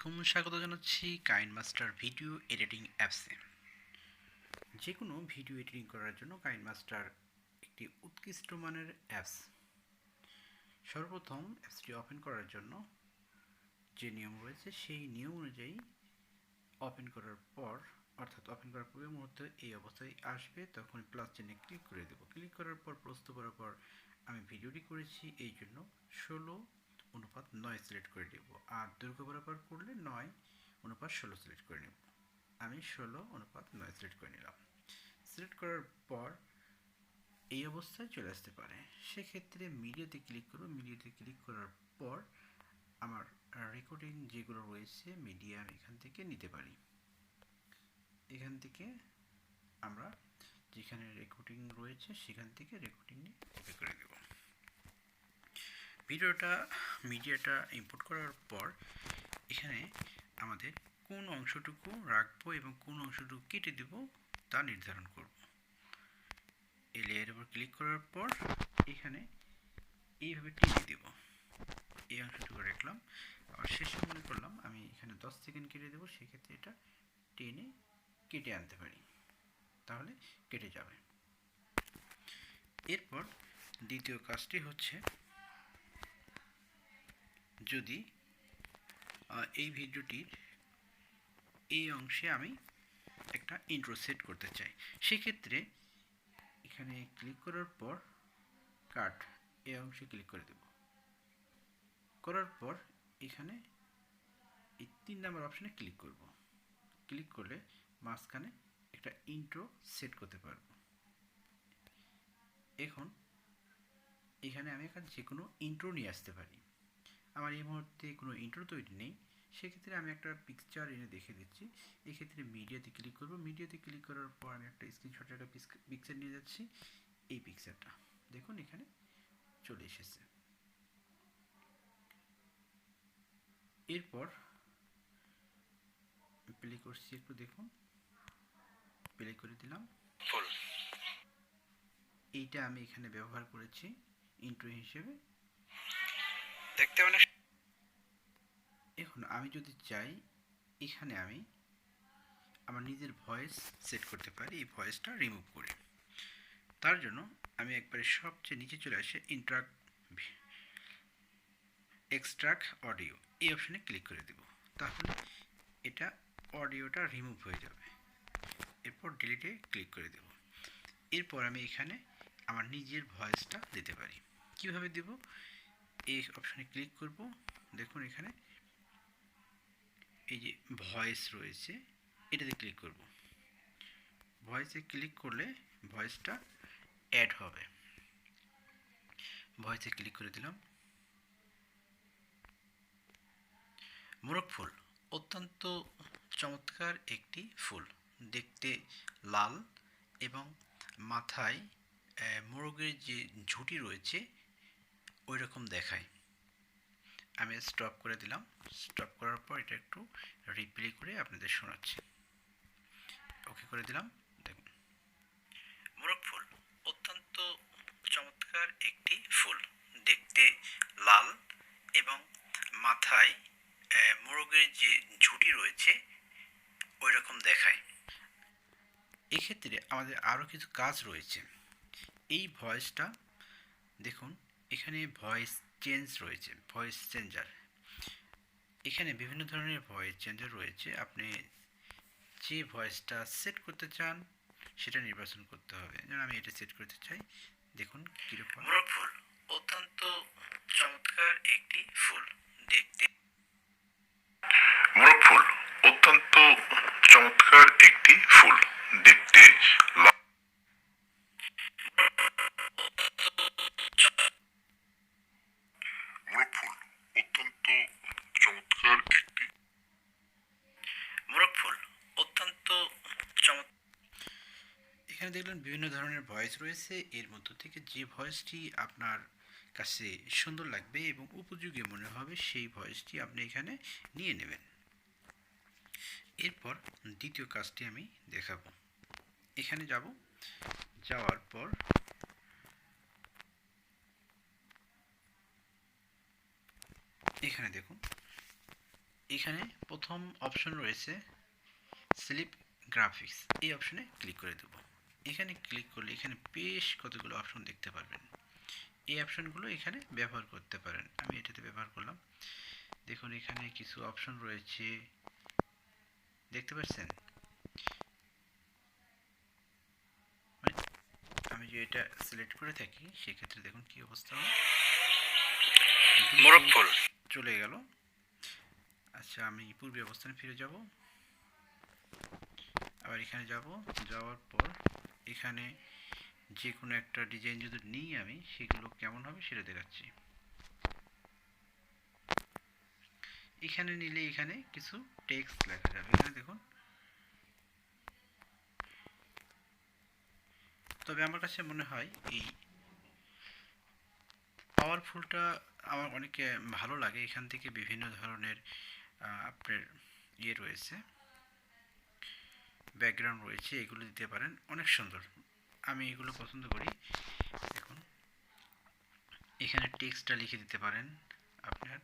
আলাইকুম, স্বাগত জানাচ্ছি কাইনমাস্টার ভিডিও এডিটিং অ্যাপসে। যে কোনো ভিডিও এডিটিং করার জন্য কাইনমাস্টার একটি উৎকৃষ্ট মানের অ্যাপস। সর্বপ্রথম অ্যাপসটি ওপেন করার জন্য যে নিয়ম রয়েছে সেই নিয়ম অনুযায়ী ওপেন করার পর, অর্থাৎ ওপেন করার পূর্ব মুহূর্তে এই অবস্থায় আসবে, তখন প্লাস চিহ্নে ক্লিক করে দেব। ক্লিক করার পর প্রস্তুত করার পর আমি ভিডিওটি করেছি, এই জন্য 16:9 সিলেক্ট করে দেব। আর দৈর্ঘ্য বরাবর করলে 9:16 সিলেক্ট করে নেব। আমি 16:9 সিলেক্ট করে নিলাম। সিলেক্ট করার পর এই অবস্থায় চলে আসতে পারে, সেক্ষেত্রে মিডিয়াতে ক্লিক করব। মিডিয়াতে ক্লিক করার পর আমার রেকর্ডিং যেগুলো রয়েছে মিডিয়া আমি এখান থেকে নিতে পারি। এখান থেকে আমরা যেখানে রেকর্ডিং রয়েছে সেখান থেকে রেকর্ডিং নিয়ে কপি করে দেব। মিডিয়াটা ইম্পোর্ট করার পর এখানে আমাদের কোন অংশটুকু রাখবো এবং কোন অংশটুকু কেটে দেব তা নির্ধারণ করব। এই লেয়ারের উপর ক্লিক করার পর এখানে এইভাবে টেনে দেব। এই অংশটুকু রাখলাম, আবার শেষে মনে করলাম আমি এখানে 10 সেকেন্ড কেটে দেবো, সেক্ষেত্রে এটা টেনে কেটে আনতে পারি, তাহলে কেটে যাবে। এরপর দ্বিতীয় কাজটি হচ্ছে, যদি এই ভিডিওটির এই অংশে আমি একটা ইন্ট্রো সেট করতে চাই, সেক্ষেত্রে এখানে ক্লিক করার পর কাট এই অংশে ক্লিক করে দেব। করার পর এখানে এই 3 নম্বর অপশানে ক্লিক করব। ক্লিক করলে মাঝখানে একটা ইন্ট্রো সেট করতে পারবো। এখন এখানে আমি যে কোনো ইন্ট্রো নিয়ে আসতে পারি। আমার এই মুহূর্তে কোনো ইন্ট্রো তৈরি নেই, সেক্ষেত্রে আমি একটা পিকচার এনে দেখে দিচ্ছি। এক্ষেত্রে মিডিয়াতে ক্লিক করব। মিডিয়াতে ক্লিক করার পর আমি একটা স্ক্রিনশটের একটা পিকচার নিয়ে যাচ্ছি। এই পিকচারটা দেখুন এখানে চলে এসেছে। এরপর প্লে করছি, একটু দেখুন, প্লে করে দিলাম। এইটা আমি এখানে ব্যবহার করেছি ইন্ট্রো হিসেবে, দেখতে অনেক। এখন আমি যদি চাই এখানে আমি আমার নিজের ভয়েস সেট করতে পারি, এই ভয়েসটা রিমুভ করে। তার জন্য আমি একবারে সবচেয়ে নিচে চলে আসে এক্সট্রাক্ট অডিও এই অপশানে ক্লিক করে দেব, তাহলে এটা অডিওটা রিমুভ হয়ে যাবে। এরপর ডিলিটে ক্লিক করে দেব। এরপর আমি এখানে আমার নিজের ভয়েসটা দিতে পারি। কিভাবে দেব? এই অপশানে ক্লিক করব। দেখুন এখানে এই যে ভয়েস রয়েছে, এটাতে ক্লিক করব। ভয়েসে ক্লিক করলে ভয়েসটা অ্যাড হবে। ভয়েসে ক্লিক করে দিলাম। মোরগ ফুল অত্যন্ত চমৎকার একটি ফুল, দেখতে লাল এবং মাথায় মোরগের যে ঝুঁটি রয়েছে ওই রকম দেখায়। আমি স্টপ করে দিলাম। স্টপ করার পর এটা একটু রিপ্লে করে আপনাদের শোনাচ্ছি। ওকে করে দিলাম। দেখুন, মোরগ ফুল অত্যন্ত চমৎকার একটি ফুল, দেখতে লাল এবং মাথায় মোরগের যে ঝুঁটি রয়েছে ওই রকম দেখায়। এক্ষেত্রে আমাদের আরও কিছু কাজ রয়েছে। এই ভয়েসটা দেখুন, এখানে ভয়েস চেঞ্জ রয়েছে, ভয়েস চেঞ্জার। এখানে বিভিন্ন ধরনের ভয়েস চেঞ্জার রয়েছে। আপনি যে ভয়েসটা সেট করতে চান সেটা নির্বাচন করতে হবে। যেমন আমি এটা সেট করতে চাই। দেখুন কীরকম। মোরগ ফুল অত্যন্ত চমৎকার একটি ফুল, দেখতে। মোরগ ফুল অত্যন্ত চমৎকার একটি ফুল, দেখতে লাল। মোরগ ফুল অত্যন্ত চমৎকার একটি। মোরগ ফুল অত্যন্ত চমৎকার। এখানে দেখলেন বিভিন্ন ধরনের ভয়েস রয়েছে। এর মধ্য থেকে যে ভয়েসটি আপনার কাছে সুন্দর লাগবে এবং উপযোগী মনে হবে সেই ভয়েসটি আপনি এখানে নিয়ে নেবেন। এরপর দ্বিতীয় কাজটি আমি দেখাবো। এখানে যাব, যাওয়ার পর এখানে দেখুন এখানে প্রথম অপশন রয়েছে স্লিপ গ্রাফিক্স, এই অপশনে ক্লিক করে দেব। এখানে ক্লিক করলে এখানে বেশ কতগুলো অপশন দেখতে পারবেন। এই অপশনগুলো এখানে ব্যবহার করতে পারেন। আমি এটাতে ব্যবহার করলাম। দেখুন এখানে কিছু অপশন রয়েছে, দেখতে পাচ্ছেন? আমি যে এটা সিলেক্ট করে থাকি সেক্ষেত্রে দেখুন কি অবস্থা হয়, মোরগফুল চলে গেল। আচ্ছা, আমি পূর্বে অবস্থানে ফিরে যাব, আবার এখানে যাব, যাওয়ার পর এখানে যে কোনো একটা ডিজাইন যদি নিই আমি, সেগুলো কেমন হবে সেটা দেখাচ্ছি। এখানে নিলে এখানে কিছু টেক্সট লেখা যাবে, এখানে দেখুন। তবে আমার কাছে মনে হয় এই পাওয়ারফুলটা আমার অনেক ভালো লাগে। এখান থেকে বিভিন্ন ধরনের আপনার রয়েছে, ব্যাকগ্রাউন্ড রয়েছে, এগুলো দিতে পারেন, অনেক সুন্দর। আমি এগুলো পছন্দ করি। দেখুন এখানে টেক্সটটা লিখে দিতে পারেন আপনার,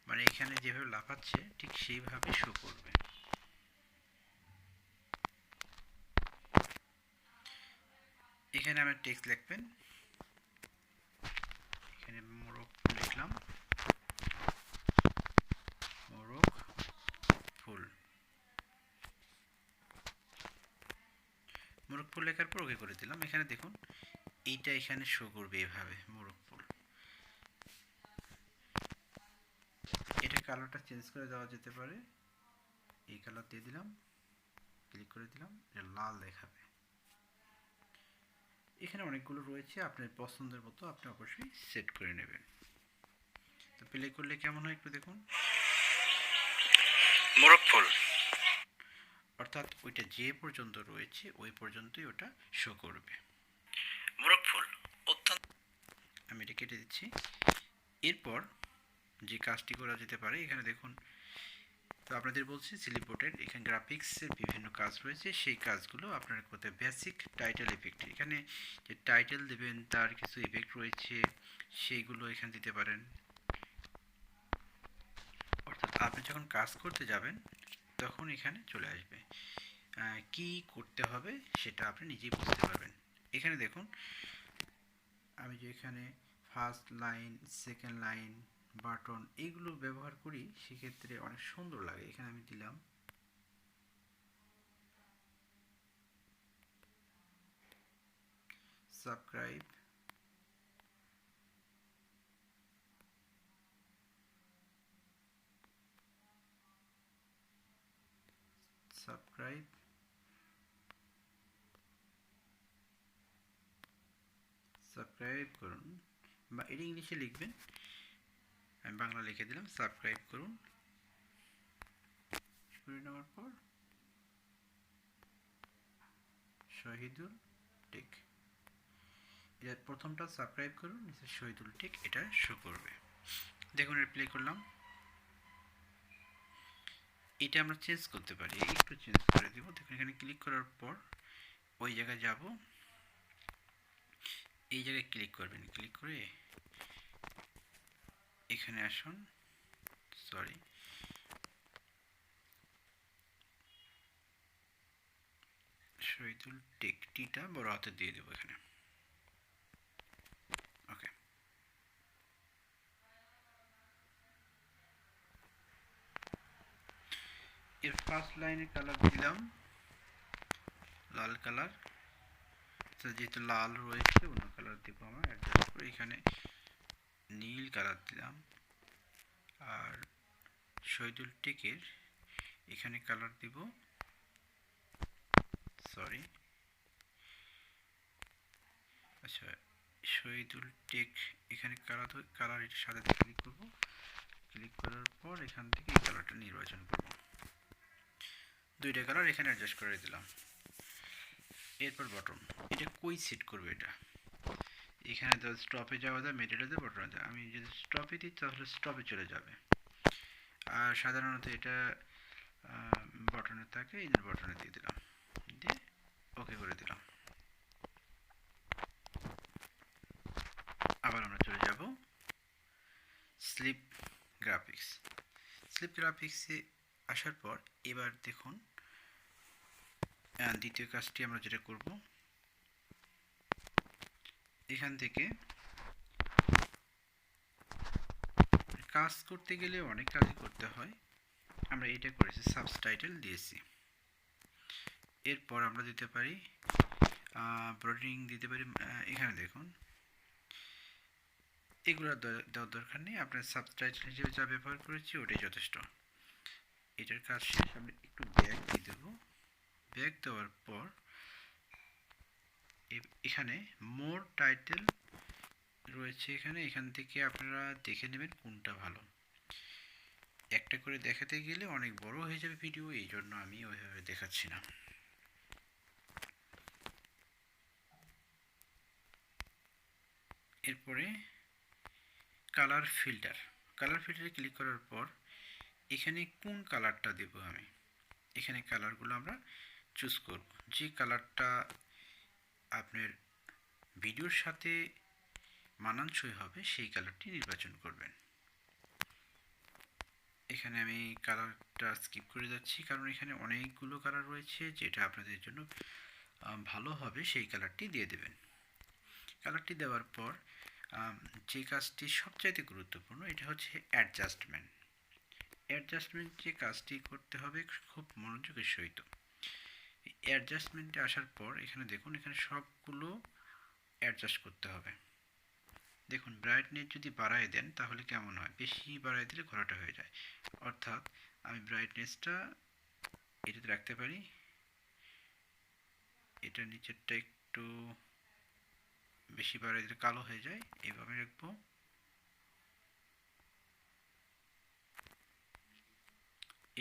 মানে এখানে যেভাবে লাফাচ্ছে ঠিক সেইভাবে শো করবে। এখানে আমার টেক্সট লিখবেন, এখানে মোরগ লিখলাম, মোরগ ফুল। মোরগ ফুল লেখার পর ওকে করে দিলাম। এখানে দেখুন এইটা এখানে শো করবে এভাবে, মোরগ ফুল। এটা কালারটা চেঞ্জ করে দেওয়া যেতে পারে, এই কালার দিয়ে দিলাম, ক্লিক করে দিলাম, এটা লাল দেখাবে। এখানে অনেকগুলো রয়েছে, আপনার পছন্দের মতো আপনি অবশ্যই সেট করে নেবেন। তো প্লে করলে কেমন হয় একটু দেখুন, মোরগ ফুল, অর্থাৎ ওইটা যে পর্যন্ত রয়েছে ওই পর্যন্তই ওটা শো করবে। মোরগ ফুল অত্যন্ত, আমি এটা কেটে দিচ্ছি। এরপর যে কাজটি করা যেতে পারে, এখানে দেখুন, তো আপনাদের বলছি সিলিপোর্টের এখানে গ্রাফিক্সের বিভিন্ন কাজ রয়েছে, সেই কাজগুলো আপনার করতে। বেসিক টাইটেল ইফেক্ট, এখানে যে টাইটেল দেবেন তার কিছু ইফেক্ট রয়েছে, সেইগুলো এখানে দিতে পারেন। অর্থাৎ আপনি যখন কাজ করতে যাবেন তখন এখানে চলে আসবে, কি করতে হবে সেটা আপনি নিজেই বুঝতে পারবেন। এখানে দেখুন আমি যে এখানে first line, second line, button এইগুলো ব্যবহার করি, সেক্ষেত্রে অনেক সুন্দর লাগে। এখানে আমি দিলাম সাবস্ক্রাইব, সাবস্ক্রাইব, সাবস্ক্রাইব করুন, বা এটা ইংলিশে লিখবেন, আমি বাংলা লিখে দিলাম, সাবস্ক্রাইব করুন। করে নেওয়ার পর শহীদুল টেক, এর প্রথমটা সাবস্ক্রাইব করুন, নিচে শহীদুল টেক এটা শো করবে। দেখুন এটা প্লে করলাম। এটা আমরা চেঞ্জ করতে পারি, একটু চেঞ্জ করে দিব। দেখুন এখানে ক্লিক করার পর ওই জায়গায় যাব, এই জায়গায় ক্লিক করবেন, ক্লিক করে এখানে আসুন, সরি, শহীদুল টেক টিটা বড় হাতে দিয়ে দেবো এখানে। ওকে, এর ফার্স্ট লাইনে কালার দিলাম লাল কালার, যেহেতু লাল রয়েছে অন্য কালার দিব আমরা অ্যাডজাস্ট করে, এখানে নীল কালার দিলাম। আর শহীদুল টেকের এখানে কালার দিব, সরি, আচ্ছা, শহীদুল টেক এখানে কালার এর সাথে ক্লিক করব, ক্লিক করার পর এখান থেকে এই কালারটা নির্বাচন করব, দুইটা কালার এখানে অ্যাডজাস্ট করে দিলাম। এরপর বটন, এটা কই সেট করবে, এটা এখানে তো স্টপে যাওয়া যায়, মেটেরিয়ালে বটনে যায়। আমি যদি স্টপে দিই তাহলে স্টপে চলে যাবে, আর সাধারণত এটা বটনে থাকে, এই বটনে দিয়ে দিলাম, দিয়ে ওকে করে দিলাম। আবার আমরা চলে যাব স্লিপ গ্রাফিক্স। স্লিপ গ্রাফিক্সে আসার পর এবার দেখুন দ্বিতীয় কাজটি আমরা যেটা করব, এখান থেকে কাজ করতে গেলে অনেক কাজই করতে হয়, আমরা এটা করেছি সাবটাইটেল দিয়েছি। এরপর আমরা দিতে পারি ব্রডিং দিতে পারি। এখানে দেখুন এগুলো দেওয়ার দরকার নেই, আপনার সাবটাইটেল হিসেবে যা ব্যবহার করেছি ওটাই যথেষ্ট। এটার কাজ শেষ, আমরা একটু ব্যাক দিয়ে দেবো। ব্যাক দেওয়ার পর এখানে মোর টাইটেল রয়েছে, এখান থেকে আপনারা দেখে নেবেন কোনটা ভালো। একটা করে দেখাতে গেলে অনেক বড় হয়ে যাবে ভিডিও, এই জন্য আমি ওইভাবে দেখাচ্ছি না। এরপরে কালার ফিল্টারে ক্লিক করার পর এখানে কোন কালারটা দেব আমি, এখানে কালারগুলো আমরা চুজ করব। যে কালারটা আপনার ভিডিওর সাথে মানানসই হবে সেই কালারটি নির্বাচন করবেন। এখানে আমি কালারটা স্কিপ করে যাচ্ছি, কারণ এখানে অনেকগুলো কালার রয়েছে, যেটা আপনাদের জন্য ভালো হবে সেই কালারটি দিয়ে দেবেন। কালারটি দেওয়ার পর যে কাজটি সবচাইতে গুরুত্বপূর্ণ, এটা হচ্ছে অ্যাডজাস্টমেন্ট। যে কাজটি করতে হবে খুব মনোযোগের সহিত। অ্যাডজাস্টমেন্টে আসার পর এখানে দেখুন, এখানে সবগুলো অ্যাডজাস্ট করতে হবে। দেখুন ব্রাইটনেস যদি বাড়ায় দেন তাহলে কেমন হয়, বেশি বাড়ায় দিলে ঘোলাটা হয়ে যায়। অর্থাৎ আমি ব্রাইটনেসটা এটাতে রাখতে পারি, এটা নিচেরটা একটু বেশি বাড়ায় দিলে কালো হয়ে যায়, এইভাবে রাখবো।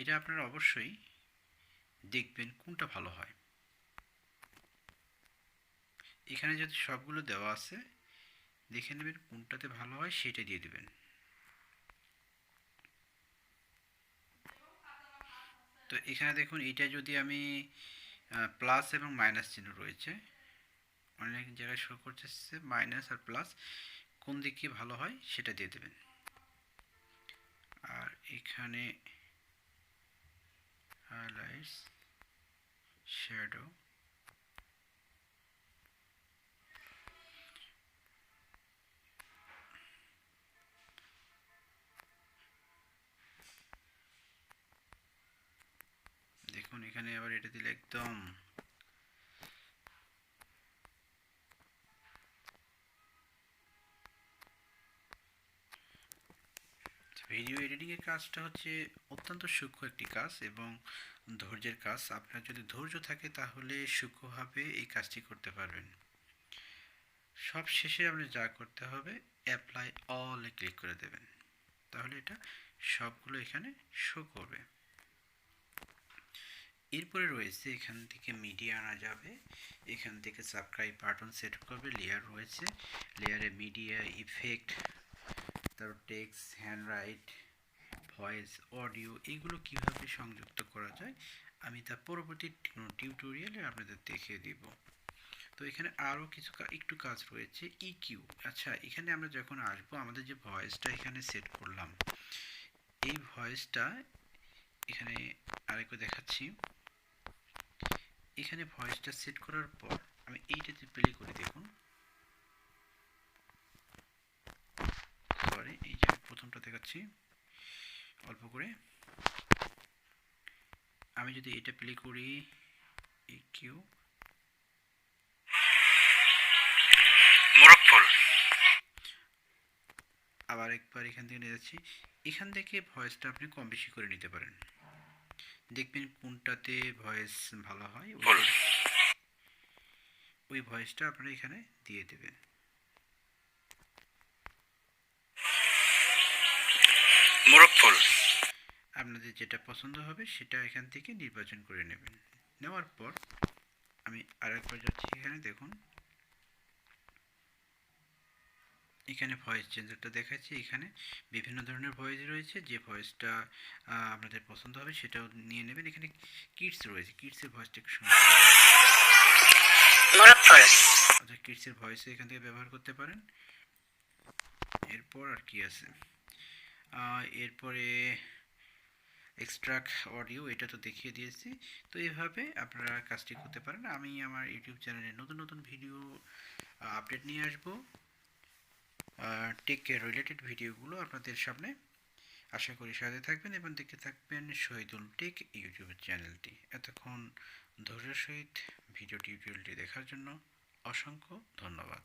এটা আপনারা অবশ্যই দেখবেন কোনটা ভালো হয়। এখানে যদি সবগুলো দেওয়া আছে, দেখে নেবেন কোনটাতে ভালো হয় সেটা দিয়ে দেবেন। তো এখানে দেখুন, এটা যদি আমি প্লাস এবং মাইনাস চিহ্ন রয়েছে, অনেক জায়গায় শো করতেছে মাইনাস আর প্লাস, কোন দিকে ভালো হয় সেটা দিয়ে দেবেন। আর এখানে হাইলাইটস, শ্যাডো, দেখুন এখানে আবার এটা দিলে একদম ভিডিও এডিটিংয়ের কাজটা হচ্ছে অত্যন্ত সূক্ষ্ম একটি কাজ এবং ধৈর্যের কাজ। আপনার যদি ধৈর্য থাকে তাহলে সূক্ষ্মভাবে এই কাজটি করতে পারবেন। সব শেষে আপনি যা করতে হবে, অ্যাপ্লাই অলে ক্লিক করে দেবেন, তাহলে এটা সবগুলো এখানে শো করবে। এরপরে রয়েছে এখান থেকে মিডিয়া আনা যাবে, এখান থেকে সাবস্ক্রাইব বাটন সেট করবে, লেয়ার রয়েছে, লেয়ারে মিডিয়া, ইফেক্ট, তারপর টেক্সট, হ্যান্ডরাইট, ভয়েস, অডিও, এগুলো কিভাবে সংযুক্ত করা যায় আমি তা পরবর্তী টিউটোরিয়ালে আপনাদের দেখিয়ে দিব। তো এখানে আরও কিছু একটু কাজ রয়েছে, ইকিউ। আচ্ছা, এখানে আমরা যখন আসবো, আমাদের যে ভয়েসটা এখানে সেট করলাম, এই ভয়েসটা এখানে আরেকবার দেখাচ্ছি। এখানে ভয়েসটা সেট করার পর আমি এইটাতে প্লে করে দেখুন, সরি এই যে প্রথমটা দেখাচ্ছি অল্প করে। আমি যদি এটা প্লে করি, ইকিউ মোরকফুল, আবার একবার এখান থেকে নিয়ে যাচ্ছি, এখান থেকে ভয়েসটা আপনি কম বেশি করে নিতে পারেন, দেখবেন কোনটাতে ভয়েস ভালো হয় ওই ভয়েসটা আপনারা এখানে দিয়ে দেবেন। মোরকফুল, আপনাদের যেটা পছন্দ হবে সেটা এখান থেকে নির্বাচন করে নেবেন। নেওয়ার পর আমি আরেকবার যাচ্ছি, এখানে দেখুন এখানে ভয়েস চেঞ্জারটা দেখাচ্ছি, এখানে বিভিন্ন ধরনের ভয়েস রয়েছে, যে ভয়েসটা আপনাদের পছন্দ হবে সেটাও নিয়ে নেবেন। এখানে কিডস রয়েছে, কিডসের ভয়েসটা একটু শুনতে আচ্ছা, কিডসের ভয়েসে এখান থেকে ব্যবহার করতে পারেন। এরপর আর কি আছে, এরপরে এক্সট্রাক্ট অডিও, এটা তো দেখিয়ে দিয়েছি। তো এইভাবে আপনারা কাজটি করতে পারেন। আমি আমার ইউটিউব চ্যানেলে নতুন নতুন ভিডিও আপডেট নিয়ে আসবো, টেক রিলেটেড ভিডিওগুলো আপনাদের সামনে। আশা করি সাথে থাকবেন এবং দেখতে থাকবেন শহীদুল টেক ইউটিউব চ্যানেলটি। এতক্ষণ ধৈর্যের সহিত ভিডিও টিউটোরিয়ালটি দেখার জন্য অসংখ্য ধন্যবাদ।